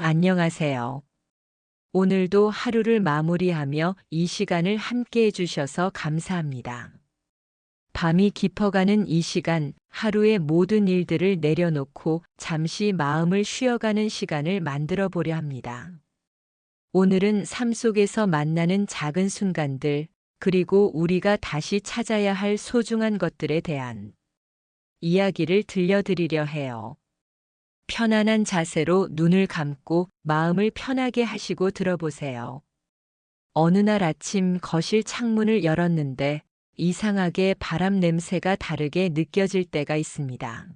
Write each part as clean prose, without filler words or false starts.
안녕하세요. 오늘도 하루를 마무리하며 이 시간을 함께 해주셔서 감사합니다. 밤이 깊어가는 이 시간, 하루의 모든 일들을 내려놓고 잠시 마음을 쉬어가는 시간을 만들어 보려 합니다. 오늘은 삶 속에서 만나는 작은 순간들, 그리고 우리가 다시 찾아야 할 소중한 것들에 대한 이야기를 들려드리려 해요. 편안한 자세로 눈을 감고 마음을 편하게 하시고 들어보세요. 어느 날 아침 거실 창문을 열었는데 이상하게 바람 냄새가 다르게 느껴질 때가 있습니다.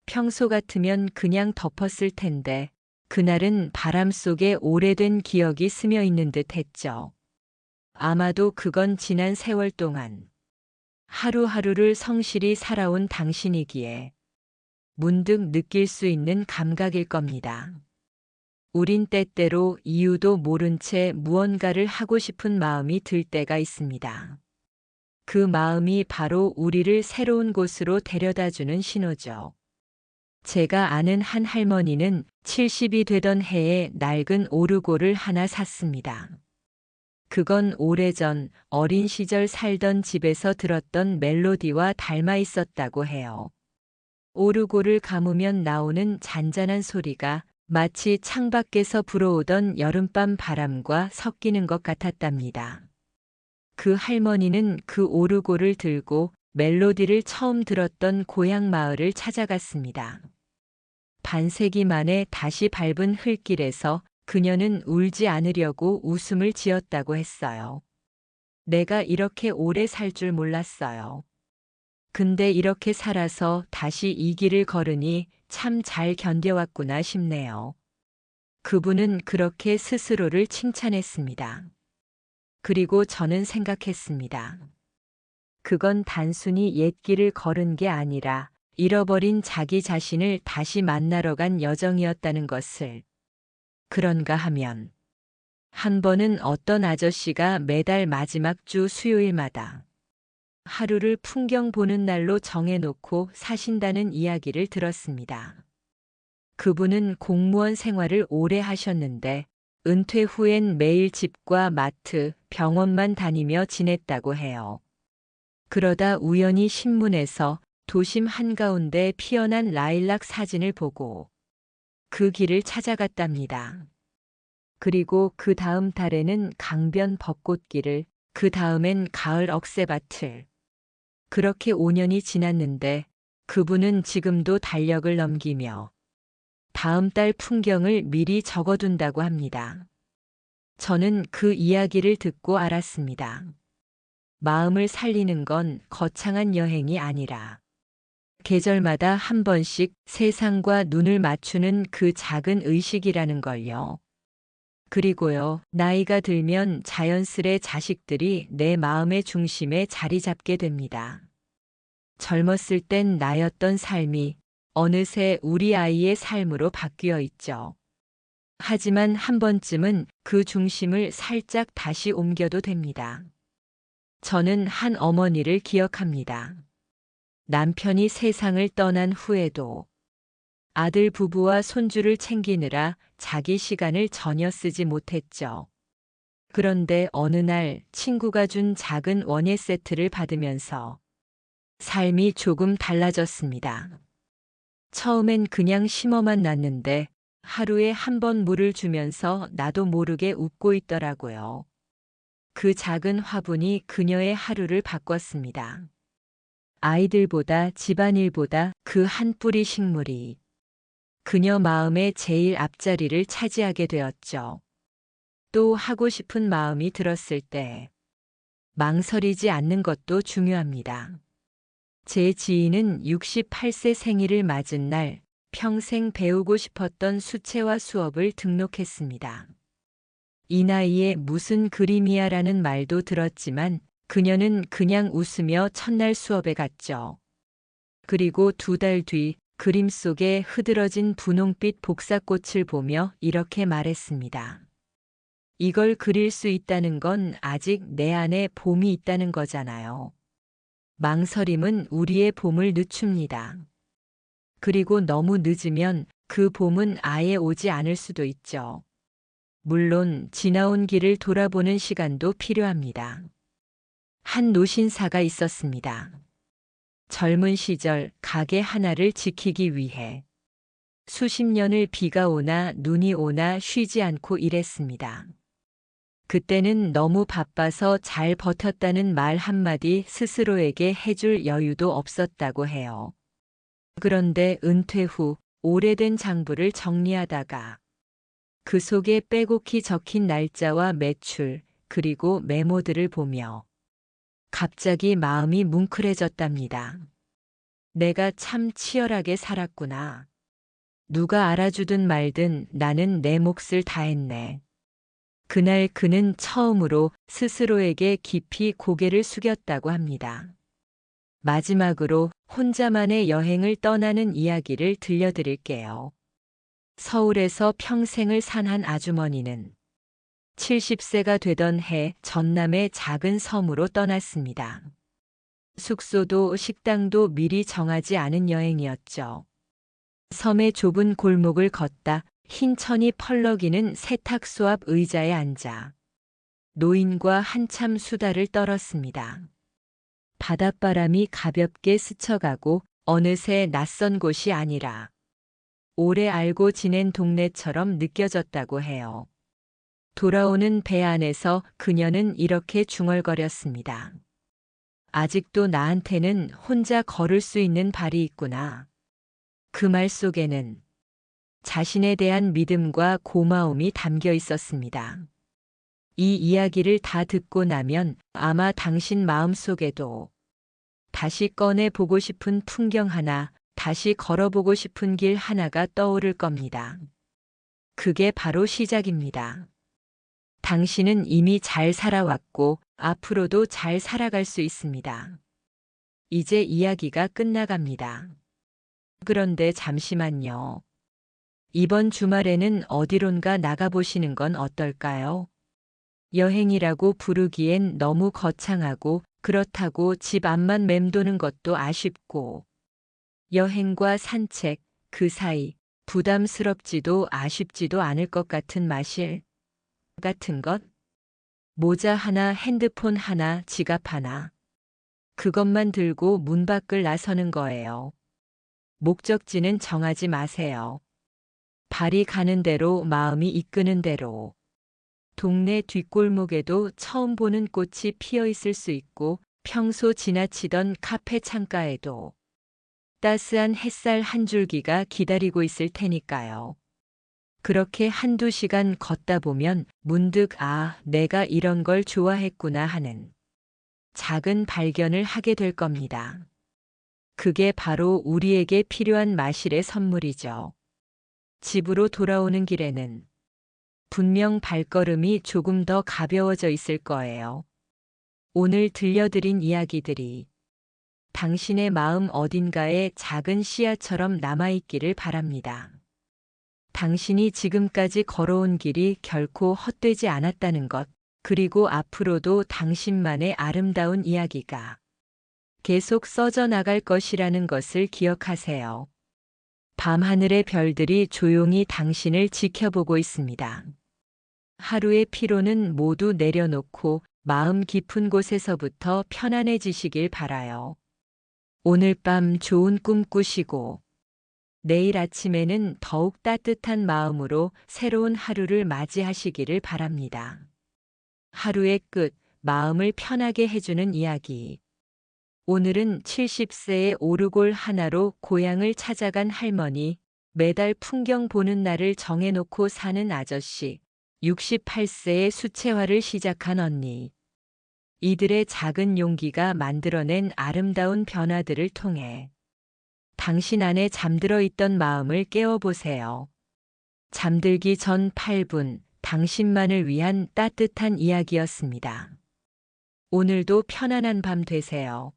평소 같으면 그냥 덮었을 텐데 그날은 바람 속에 오래된 기억이 스며 있는 듯 했죠. 아마도 그건 지난 세월 동안 하루하루를 성실히 살아온 당신이기에 문득 느낄 수 있는 감각일 겁니다. 우린 때때로 이유도 모른 채 무언가를 하고 싶은 마음이 들 때가 있습니다. 그 마음이 바로 우리를 새로운 곳으로 데려다주는 신호죠. 제가 아는 한 할머니는 70이 되던 해에 낡은 오르골을 하나 샀습니다. 그건 오래전 어린 시절 살던 집에서 들었던 멜로디와 닮아 있었다고 해요. 오르골을 감으면 나오는 잔잔한 소리가 마치 창밖에서 불어오던 여름밤 바람과 섞이는 것 같았답니다. 그 할머니는 그 오르골을 들고 멜로디를 처음 들었던 고향 마을을 찾아갔습니다. 반세기 만에 다시 밟은 흙길에서 그녀는 울지 않으려고 웃음을 지었다고 했어요. 내가 이렇게 오래 살 줄 몰랐어요. 근데 이렇게 살아서 다시 이 길을 걸으니 참 잘 견뎌왔구나 싶네요. 그분은 그렇게 스스로를 칭찬했습니다. 그리고 저는 생각했습니다. 그건 단순히 옛 길을 걸은 게 아니라 잃어버린 자기 자신을 다시 만나러 간 여정이었다는 것을. 그런가 하면 한 번은 어떤 아저씨가 매달 마지막 주 수요일마다 하루를 풍경 보는 날로 정해놓고 사신다는 이야기를 들었습니다. 그분은 공무원 생활을 오래 하셨는데 은퇴 후엔 매일 집과 마트, 병원만 다니며 지냈다고 해요. 그러다 우연히 신문에서 도심 한가운데 피어난 라일락 사진을 보고 그 길을 찾아갔답니다. 그리고 그 다음 달에는 강변 벚꽃길을, 그 다음엔 가을 억새밭을. 그렇게 5년이 지났는데 그분은 지금도 달력을 넘기며 다음 달 풍경을 미리 적어둔다고 합니다. 저는 그 이야기를 듣고 알았습니다. 마음을 살리는 건 거창한 여행이 아니라 계절마다 한 번씩 세상과 눈을 맞추는 그 작은 의식이라는 걸요. 그리고요, 나이가 들면 자연스레 자식들이 내 마음의 중심에 자리 잡게 됩니다. 젊었을 땐 나였던 삶이 어느새 우리 아이의 삶으로 바뀌어 있죠. 하지만 한 번쯤은 그 중심을 살짝 다시 옮겨도 됩니다. 저는 한 어머니를 기억합니다. 남편이 세상을 떠난 후에도 아들 부부와 손주를 챙기느라 자기 시간을 전혀 쓰지 못했죠. 그런데 어느 날 친구가 준 작은 원예 세트를 받으면서 삶이 조금 달라졌습니다. 처음엔 그냥 심어만 놨는데 하루에 한 번 물을 주면서 나도 모르게 웃고 있더라고요. 그 작은 화분이 그녀의 하루를 바꿨습니다. 아이들보다 집안일보다 그 한 뿌리 식물이 그녀 마음의 제일 앞자리를 차지하게 되었죠. 또 하고 싶은 마음이 들었을 때 망설이지 않는 것도 중요합니다. 제 지인은 68세 생일을 맞은 날 평생 배우고 싶었던 수채화 수업을 등록했습니다. 이 나이에 무슨 그림이야라는 말도 들었지만 그녀는 그냥 웃으며 첫날 수업에 갔죠. 그리고 2달 뒤 그림 속에 흐드러진 분홍빛 복사꽃을 보며 이렇게 말했습니다. 이걸 그릴 수 있다는 건 아직 내 안에 봄이 있다는 거잖아요. 망설임은 우리의 봄을 늦춥니다. 그리고 너무 늦으면 그 봄은 아예 오지 않을 수도 있죠. 물론 지나온 길을 돌아보는 시간도 필요합니다. 한 노신사가 있었습니다. 젊은 시절 가게 하나를 지키기 위해 수십 년을 비가 오나 눈이 오나 쉬지 않고 일했습니다. 그때는 너무 바빠서 잘 버텼다는 말 한마디 스스로에게 해줄 여유도 없었다고 해요. 그런데 은퇴 후 오래된 장부를 정리하다가 그 속에 빼곡히 적힌 날짜와 매출, 그리고 메모들을 보며 갑자기 마음이 뭉클해졌답니다. 내가 참 치열하게 살았구나. 누가 알아주든 말든 나는 내 몫을 다했네. 그날 그는 처음으로 스스로에게 깊이 고개를 숙였다고 합니다. 마지막으로 혼자만의 여행을 떠나는 이야기를 들려드릴게요. 서울에서 평생을 산 한 아주머니는 70세가 되던 해 전남의 작은 섬으로 떠났습니다. 숙소도 식당도 미리 정하지 않은 여행이었죠. 섬의 좁은 골목을 걷다 흰 천이 펄럭이는 세탁소 앞 의자에 앉아 노인과 한참 수다를 떨었습니다. 바닷바람이 가볍게 스쳐가고 어느새 낯선 곳이 아니라 오래 알고 지낸 동네처럼 느껴졌다고 해요. 돌아오는 배 안에서 그녀는 이렇게 중얼거렸습니다. 아직도 나한테는 혼자 걸을 수 있는 발이 있구나. 그 말 속에는 자신에 대한 믿음과 고마움이 담겨 있었습니다. 이 이야기를 다 듣고 나면 아마 당신 마음속에도 다시 꺼내 보고 싶은 풍경 하나, 다시 걸어보고 싶은 길 하나가 떠오를 겁니다. 그게 바로 시작입니다. 당신은 이미 잘 살아왔고 앞으로도 잘 살아갈 수 있습니다. 이제 이야기가 끝나갑니다. 그런데 잠시만요. 이번 주말에는 어디론가 나가보시는 건 어떨까요? 여행이라고 부르기엔 너무 거창하고 그렇다고 집 앞만 맴도는 것도 아쉽고 여행과 산책, 그 사이 부담스럽지도 아쉽지도 않을 것 같은 마실 같은 것? 모자 하나, 핸드폰 하나, 지갑 하나. 그것만 들고 문 밖을 나서는 거예요. 목적지는 정하지 마세요. 발이 가는 대로 마음이 이끄는 대로. 동네 뒷골목에도 처음 보는 꽃이 피어 있을 수 있고 평소 지나치던 카페 창가에도 따스한 햇살 한 줄기가 기다리고 있을 테니까요. 그렇게 한두 시간 걷다 보면 문득 내가 이런 걸 좋아했구나 하는 작은 발견을 하게 될 겁니다. 그게 바로 우리에게 필요한 마실의 선물이죠. 집으로 돌아오는 길에는 분명 발걸음이 조금 더 가벼워져 있을 거예요. 오늘 들려드린 이야기들이 당신의 마음 어딘가에 작은 씨앗처럼 남아있기를 바랍니다. 당신이 지금까지 걸어온 길이 결코 헛되지 않았다는 것, 그리고 앞으로도 당신만의 아름다운 이야기가 계속 써져 나갈 것이라는 것을 기억하세요. 밤하늘의 별들이 조용히 당신을 지켜보고 있습니다. 하루의 피로는 모두 내려놓고 마음 깊은 곳에서부터 편안해지시길 바라요. 오늘 밤 좋은 꿈 꾸시고 내일 아침에는 더욱 따뜻한 마음으로 새로운 하루를 맞이하시기를 바랍니다. 하루의 끝, 마음을 편하게 해주는 이야기. 오늘은 70세의 오르골 하나로 고향을 찾아간 할머니, 매달 풍경 보는 날을 정해놓고 사는 아저씨, 68세의 수채화를 시작한 언니. 이들의 작은 용기가 만들어낸 아름다운 변화들을 통해 당신 안에 잠들어 있던 마음을 깨워보세요. 잠들기 전 8분, 당신만을 위한 따뜻한 이야기였습니다. 오늘도 편안한 밤 되세요.